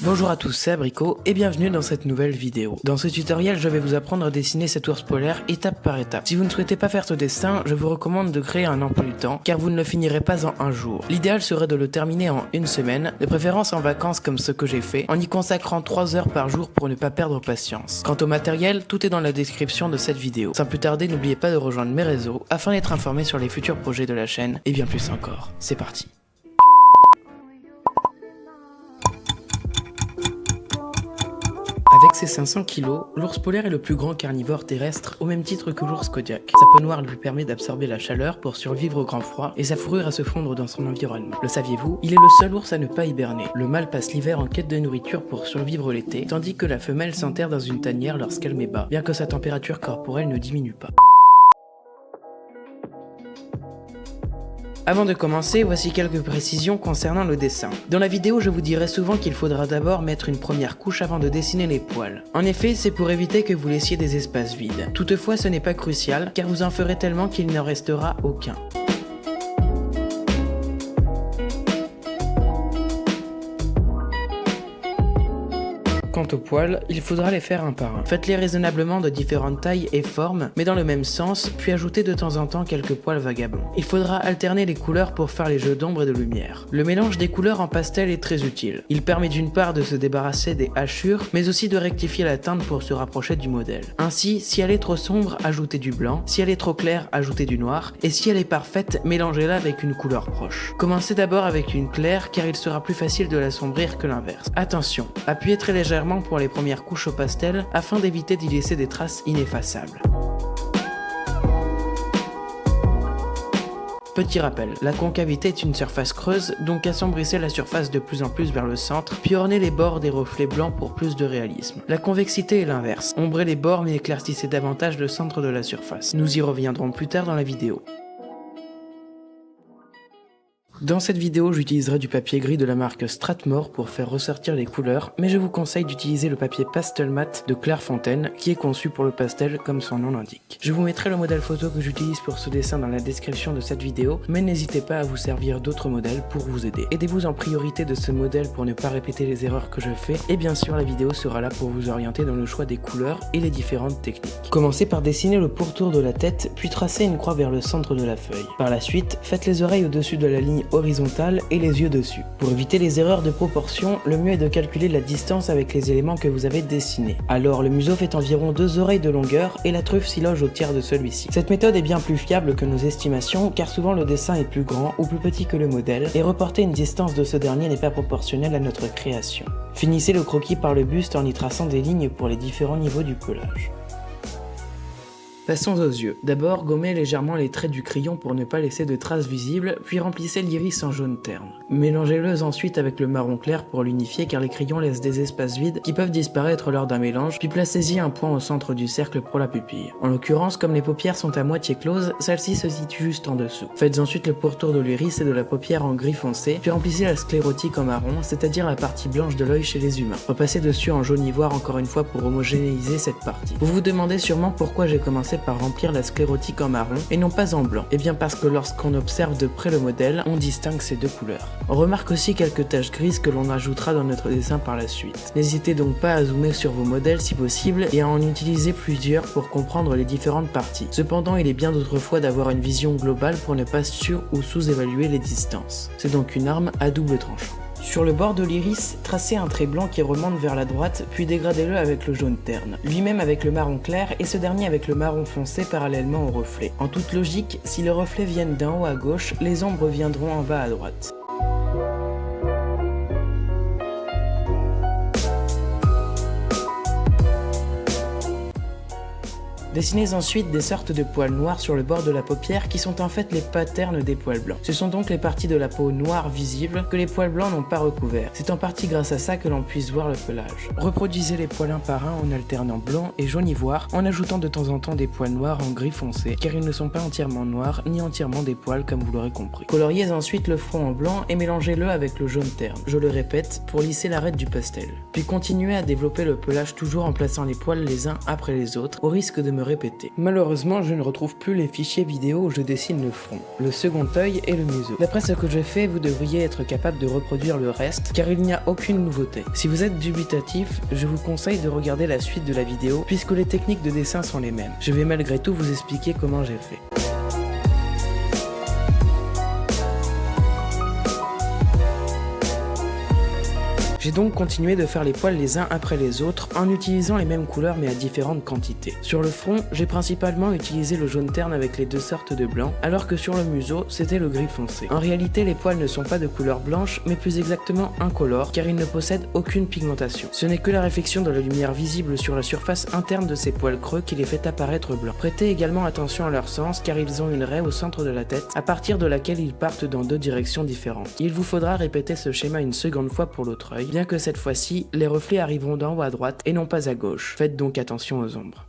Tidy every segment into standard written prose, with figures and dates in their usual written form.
Bonjour à tous, c'est Abricot et bienvenue dans cette nouvelle vidéo. Dans ce tutoriel, je vais vous apprendre à dessiner cet ours polaire étape par étape. Si vous ne souhaitez pas faire ce dessin, je vous recommande de créer un emploi du temps car vous ne le finirez pas en un jour. L'idéal serait de le terminer en une semaine, de préférence en vacances comme ce que j'ai fait, en y consacrant 3 heures par jour pour ne pas perdre patience. Quant au matériel, tout est dans la description de cette vidéo. Sans plus tarder, n'oubliez pas de rejoindre mes réseaux afin d'être informé sur les futurs projets de la chaîne et bien plus encore. C'est parti. Avec ses 500 kg, l'ours polaire est le plus grand carnivore terrestre au même titre que l'ours Kodiak. Sa peau noire lui permet d'absorber la chaleur pour survivre au grand froid et sa fourrure à se fondre dans son environnement. Le saviez-vous? Il est le seul ours à ne pas hiberner. Le mâle passe l'hiver en quête de nourriture pour survivre l'été, tandis que la femelle s'enterre dans une tanière lorsqu'elle met bas, bien que sa température corporelle ne diminue pas. Avant de commencer, voici quelques précisions concernant le dessin. Dans la vidéo, je vous dirai souvent qu'il faudra d'abord mettre une première couche avant de dessiner les poils. En effet, c'est pour éviter que vous laissiez des espaces vides. Toutefois, ce n'est pas crucial, car vous en ferez tellement qu'il n'en restera aucun. Quant aux poils, il faudra les faire un par un. Faites-les raisonnablement de différentes tailles et formes, mais dans le même sens, puis ajoutez de temps en temps quelques poils vagabonds. Il faudra alterner les couleurs pour faire les jeux d'ombre et de lumière. Le mélange des couleurs en pastel est très utile. Il permet d'une part de se débarrasser des hachures, mais aussi de rectifier la teinte pour se rapprocher du modèle. Ainsi, si elle est trop sombre, ajoutez du blanc, si elle est trop claire, ajoutez du noir, et si elle est parfaite, mélangez-la avec une couleur proche. Commencez d'abord avec une claire, car il sera plus facile de l'assombrir que l'inverse. Attention, appuyez très légèrement pour les premières couches au pastel afin d'éviter d'y laisser des traces ineffaçables. Petit rappel, la concavité est une surface creuse, donc assombrissez la surface de plus en plus vers le centre, puis ornez les bords des reflets blancs pour plus de réalisme. La convexité est l'inverse, ombrez les bords mais éclaircissez davantage le centre de la surface. Nous y reviendrons plus tard dans la vidéo. Dans cette vidéo, j'utiliserai du papier gris de la marque Strathmore pour faire ressortir les couleurs, mais je vous conseille d'utiliser le papier Pastel Mat de Clairefontaine, qui est conçu pour le pastel comme son nom l'indique. Je vous mettrai le modèle photo que j'utilise pour ce dessin dans la description de cette vidéo, mais n'hésitez pas à vous servir d'autres modèles pour vous aider. Aidez-vous en priorité de ce modèle pour ne pas répéter les erreurs que je fais, et bien sûr la vidéo sera là pour vous orienter dans le choix des couleurs et les différentes techniques. Commencez par dessiner le pourtour de la tête, puis tracez une croix vers le centre de la feuille. Par la suite, faites les oreilles au-dessus de la ligne horizontale et les yeux dessus. Pour éviter les erreurs de proportion, le mieux est de calculer la distance avec les éléments que vous avez dessinés. Alors le museau fait environ 2 oreilles de longueur et la truffe s'y loge au tiers de celui-ci. Cette méthode est bien plus fiable que nos estimations car souvent le dessin est plus grand ou plus petit que le modèle et reporter une distance de ce dernier n'est pas proportionnel à notre création. Finissez le croquis par le buste en y traçant des lignes pour les différents niveaux du pelage. Passons aux yeux. D'abord, gommez légèrement les traits du crayon pour ne pas laisser de traces visibles, puis remplissez l'iris en jaune terne. Mélangez-le ensuite avec le marron clair pour l'unifier car les crayons laissent des espaces vides qui peuvent disparaître lors d'un mélange, puis placez-y un point au centre du cercle pour la pupille. En l'occurrence, comme les paupières sont à moitié closes, celle-ci se situe juste en dessous. Faites ensuite le pourtour de l'iris et de la paupière en gris foncé, puis remplissez la sclérotique en marron, c'est-à-dire la partie blanche de l'œil chez les humains. Repassez dessus en jaune ivoire encore une fois pour homogénéiser cette partie. Vous vous demandez sûrement pourquoi j'ai commencé par remplir la sclérotique en marron et non pas en blanc. Et bien parce que lorsqu'on observe de près le modèle, on distingue ces deux couleurs. On remarque aussi quelques taches grises que l'on ajoutera dans notre dessin par la suite. N'hésitez donc pas à zoomer sur vos modèles si possible et à en utiliser plusieurs pour comprendre les différentes parties. Cependant, il est bien d'autres fois d'avoir une vision globale pour ne pas sur- ou sous-évaluer les distances. C'est donc une arme à double tranchant. Sur le bord de l'iris, tracez un trait blanc qui remonte vers la droite, puis dégradez-le avec le jaune terne, lui-même avec le marron clair et ce dernier avec le marron foncé parallèlement au reflet. En toute logique, si les reflets viennent d'en haut à gauche, les ombres viendront en bas à droite. Dessinez ensuite des sortes de poils noirs sur le bord de la paupière qui sont en fait les patterns des poils blancs. Ce sont donc les parties de la peau noire visibles que les poils blancs n'ont pas recouverts. C'est en partie grâce à ça que l'on puisse voir le pelage. Reproduisez les poils un par un en alternant blanc et jaune ivoire en ajoutant de temps en temps des poils noirs en gris foncé car ils ne sont pas entièrement noirs ni entièrement des poils comme vous l'aurez compris. Coloriez ensuite le front en blanc et mélangez-le avec le jaune terne. Je le répète, pour lisser l'arête du pastel. Puis continuez à développer le pelage toujours en plaçant les poils les uns après les autres au risque de me répéter. Malheureusement, je ne retrouve plus les fichiers vidéo où je dessine le front, le second œil et le museau. D'après ce que je fais, vous devriez être capable de reproduire le reste, car il n'y a aucune nouveauté. Si vous êtes dubitatif, je vous conseille de regarder la suite de la vidéo, puisque les techniques de dessin sont les mêmes. Je vais malgré tout vous expliquer comment j'ai fait. J'ai donc continué de faire les poils les uns après les autres en utilisant les mêmes couleurs mais à différentes quantités. Sur le front, j'ai principalement utilisé le jaune terne avec les deux sortes de blanc, alors que sur le museau, c'était le gris foncé. En réalité, les poils ne sont pas de couleur blanche, mais plus exactement incolores, car ils ne possèdent aucune pigmentation. Ce n'est que la réflexion de la lumière visible sur la surface interne de ces poils creux qui les fait apparaître blancs. Prêtez également attention à leur sens, car ils ont une raie au centre de la tête, à partir de laquelle ils partent dans deux directions différentes. Il vous faudra répéter ce schéma une seconde fois pour l'autre œil, bien que cette fois-ci, les reflets arriveront d'en haut à droite et non pas à gauche. Faites donc attention aux ombres.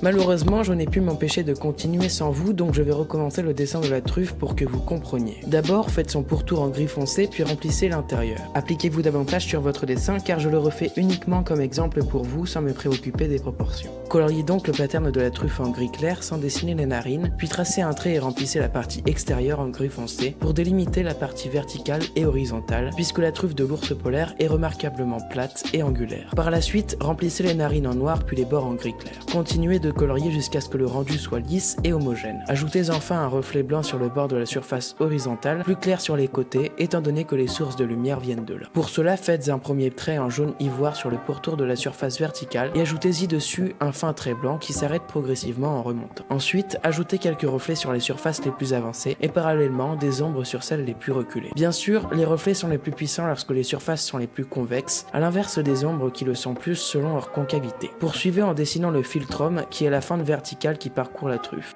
Malheureusement, je n'ai pu m'empêcher de continuer sans vous, donc je vais recommencer le dessin de la truffe pour que vous compreniez. D'abord, faites son pourtour en gris foncé, puis remplissez l'intérieur. Appliquez-vous davantage sur votre dessin, car je le refais uniquement comme exemple pour vous, sans me préoccuper des proportions. Coloriez donc le pattern de la truffe en gris clair sans dessiner les narines, puis tracez un trait et remplissez la partie extérieure en gris foncé pour délimiter la partie verticale et horizontale, puisque la truffe de l'ours polaire est remarquablement plate et angulaire. Par la suite, remplissez les narines en noir puis les bords en gris clair. Continuez de colorier jusqu'à ce que le rendu soit lisse et homogène. Ajoutez enfin un reflet blanc sur le bord de la surface horizontale, plus clair sur les côtés, étant donné que les sources de lumière viennent de là. Pour cela, faites un premier trait en jaune ivoire sur le pourtour de la surface verticale et ajoutez-y dessus un fin trait blanc qui s'arrête progressivement en remontant. Ensuite, ajoutez quelques reflets sur les surfaces les plus avancées et parallèlement des ombres sur celles les plus reculées. Bien sûr, les reflets sont les plus puissants lorsque les surfaces sont les plus convexes, à l'inverse des ombres qui le sont plus selon leur concavité. Poursuivez en dessinant le philtrum qui est la fente verticale qui parcourt la truffe.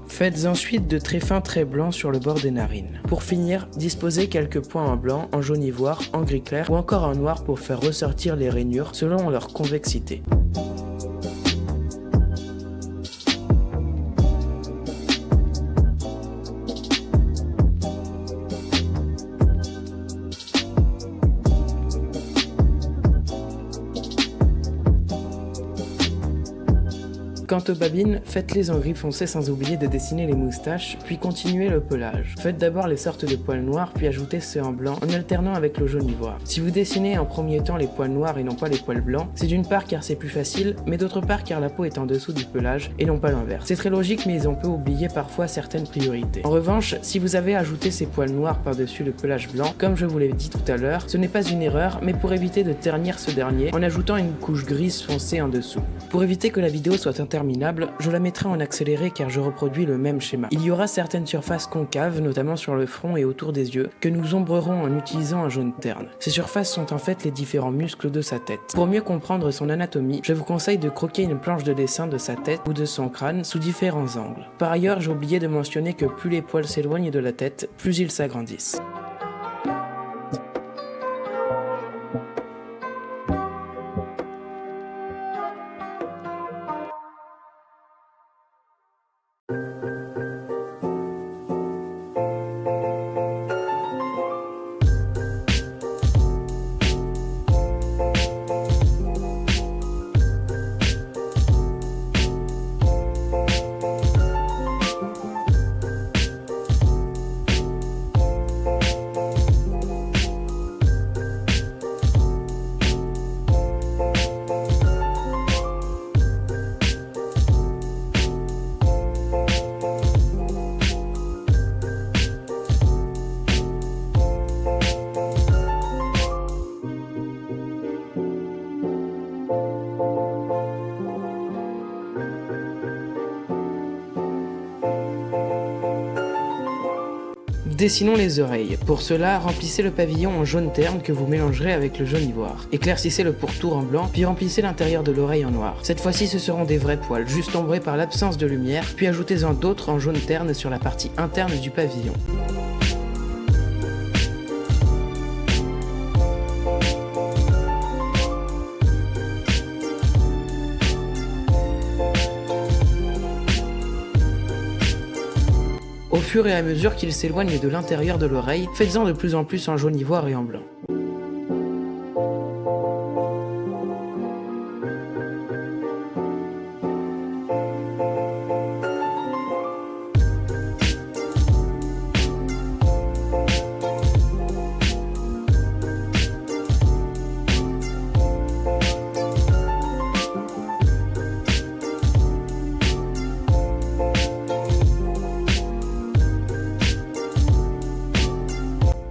Faites ensuite de très fins traits blancs sur le bord des narines. Pour finir, disposez quelques points en blanc, en jaune ivoire, en gris clair ou encore en noir pour faire ressortir les rainures selon leur convexité. Quant aux babines, faites-les en gris foncé sans oublier de dessiner les moustaches, puis continuez le pelage. Faites d'abord les sortes de poils noirs, puis ajoutez ceux en blanc en alternant avec le jaune ivoire. Si vous dessinez en premier temps les poils noirs et non pas les poils blancs, c'est d'une part car c'est plus facile, mais d'autre part car la peau est en dessous du pelage et non pas l'inverse. C'est très logique, mais on peut oublier parfois certaines priorités. En revanche, si vous avez ajouté ces poils noirs par-dessus le pelage blanc, comme je vous l'ai dit tout à l'heure, ce n'est pas une erreur, mais pour éviter de ternir ce dernier en ajoutant une couche grise foncée en dessous. Pour éviter que la vidéo soit interminable, je la mettrai en accéléré car je reproduis le même schéma. Il y aura certaines surfaces concaves, notamment sur le front et autour des yeux, que nous ombrerons en utilisant un jaune terne. Ces surfaces sont en fait les différents muscles de sa tête. Pour mieux comprendre son anatomie, je vous conseille de croquer une planche de dessin de sa tête ou de son crâne sous différents angles. Par ailleurs, j'ai oublié de mentionner que plus les poils s'éloignent de la tête, plus ils s'agrandissent. Dessinons les oreilles. Pour cela, remplissez le pavillon en jaune terne que vous mélangerez avec le jaune ivoire. Éclaircissez le pourtour en blanc, puis remplissez l'intérieur de l'oreille en noir. Cette fois-ci, ce seront des vrais poils, juste ombrés par l'absence de lumière, puis ajoutez-en d'autres en jaune terne sur la partie interne du pavillon. Au fur et à mesure qu'il s'éloigne de l'intérieur de l'oreille, faites-en de plus en plus en jaune ivoire et en blanc.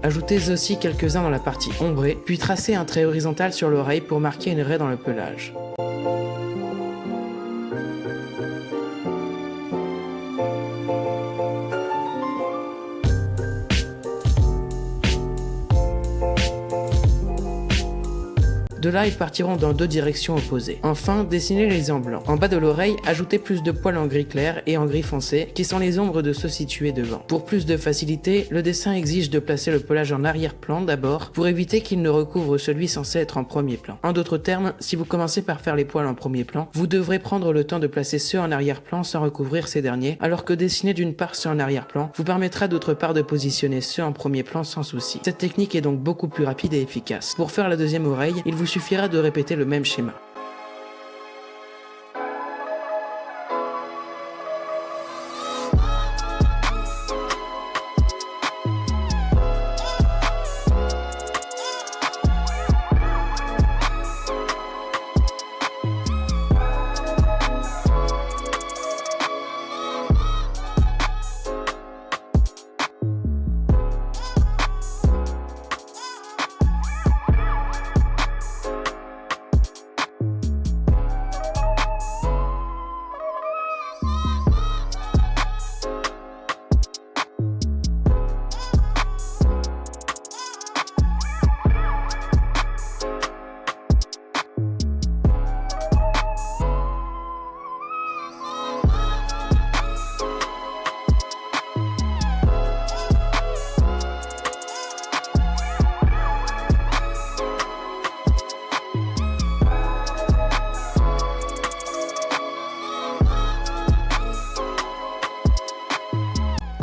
Ajoutez aussi quelques-uns dans la partie ombrée, puis tracez un trait horizontal sur l'oreille pour marquer une raie dans le pelage. De là, ils partiront dans deux directions opposées. Enfin, dessinez-les en blanc. En bas de l'oreille, ajoutez plus de poils en gris clair et en gris foncé, qui sont les ombres de ceux situés devant. Pour plus de facilité, le dessin exige de placer le pelage en arrière-plan d'abord, pour éviter qu'il ne recouvre celui censé être en premier plan. En d'autres termes, si vous commencez par faire les poils en premier plan, vous devrez prendre le temps de placer ceux en arrière-plan sans recouvrir ces derniers, alors que dessiner d'une part ceux en arrière-plan vous permettra d'autre part de positionner ceux en premier plan sans souci. Cette technique est donc beaucoup plus rapide et efficace. Pour faire la deuxième oreille, il vous suffira de répéter le même schéma.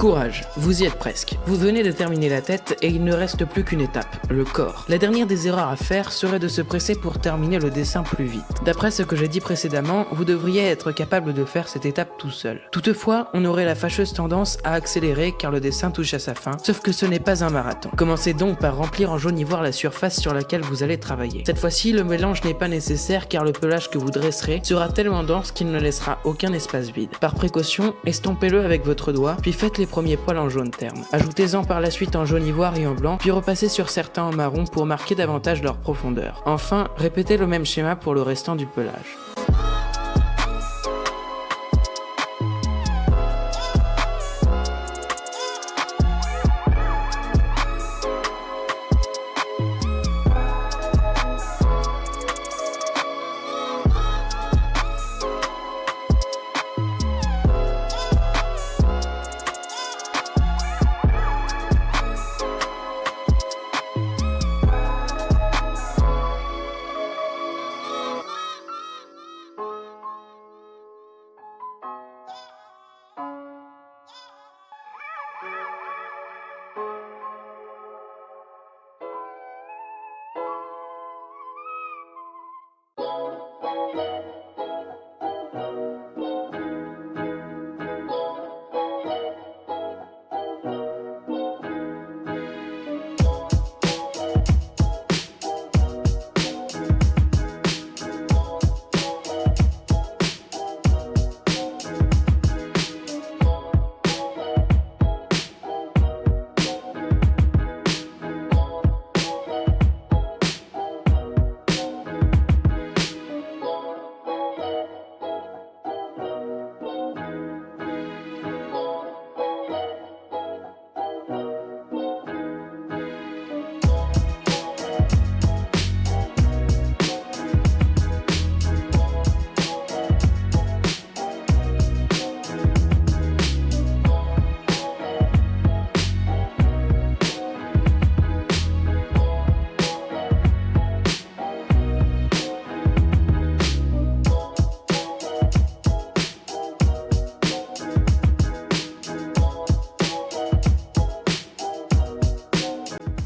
Courage, vous y êtes presque. Vous venez de terminer la tête et il ne reste plus qu'une étape, le corps. La dernière des erreurs à faire serait de se presser pour terminer le dessin plus vite. D'après ce que j'ai dit précédemment, vous devriez être capable de faire cette étape tout seul. Toutefois, on aurait la fâcheuse tendance à accélérer car le dessin touche à sa fin, sauf que ce n'est pas un marathon. Commencez donc par remplir en jaune ivoire la surface sur laquelle vous allez travailler. Cette fois-ci, le mélange n'est pas nécessaire car le pelage que vous dresserez sera tellement dense qu'il ne laissera aucun espace vide. Par précaution, estompez-le avec votre doigt, puis faites les premiers poils en jaune terne. Ajoutez-en par la suite en jaune ivoire et en blanc, puis repassez sur certains en marron pour marquer davantage leur profondeur. Enfin, répétez le même schéma pour le restant du pelage.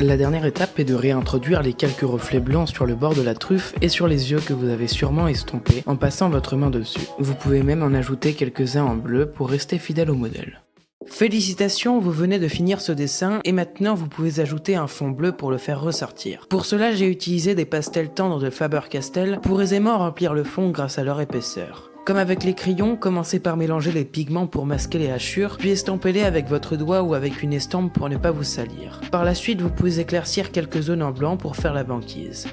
La dernière étape est de réintroduire les quelques reflets blancs sur le bord de la truffe et sur les yeux que vous avez sûrement estompés en passant votre main dessus. Vous pouvez même en ajouter quelques-uns en bleu pour rester fidèle au modèle. Félicitations, vous venez de finir ce dessin et maintenant vous pouvez ajouter un fond bleu pour le faire ressortir. Pour cela, j'ai utilisé des pastels tendres de Faber-Castell pour aisément remplir le fond grâce à leur épaisseur. Comme avec les crayons, commencez par mélanger les pigments pour masquer les hachures, puis estampez-les avec votre doigt ou avec une estampe pour ne pas vous salir. Par la suite, vous pouvez éclaircir quelques zones en blanc pour faire la banquise.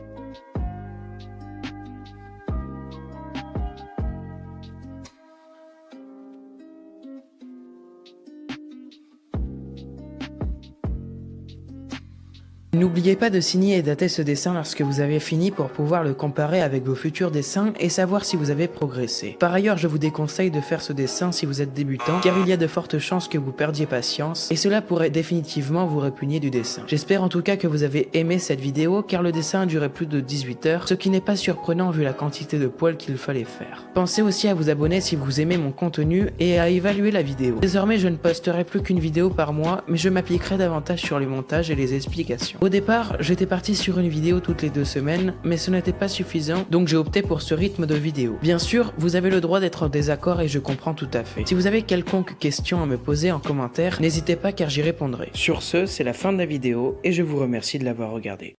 N'oubliez pas de signer et dater ce dessin lorsque vous avez fini pour pouvoir le comparer avec vos futurs dessins et savoir si vous avez progressé. Par ailleurs, je vous déconseille de faire ce dessin si vous êtes débutant, car il y a de fortes chances que vous perdiez patience, et cela pourrait définitivement vous répugner du dessin. J'espère en tout cas que vous avez aimé cette vidéo, car le dessin a duré plus de 18 heures, ce qui n'est pas surprenant vu la quantité de poils qu'il fallait faire. Pensez aussi à vous abonner si vous aimez mon contenu et à évaluer la vidéo. Désormais, je ne posterai plus qu'une vidéo par mois, mais je m'appliquerai davantage sur le montage et les explications. Au départ, j'étais parti sur une vidéo toutes les 2 semaines, mais ce n'était pas suffisant, donc j'ai opté pour ce rythme de vidéo. Bien sûr, vous avez le droit d'être en désaccord et je comprends tout à fait. Si vous avez quelconque question à me poser en commentaire, n'hésitez pas car j'y répondrai. Sur ce, c'est la fin de la vidéo et je vous remercie de l'avoir regardée.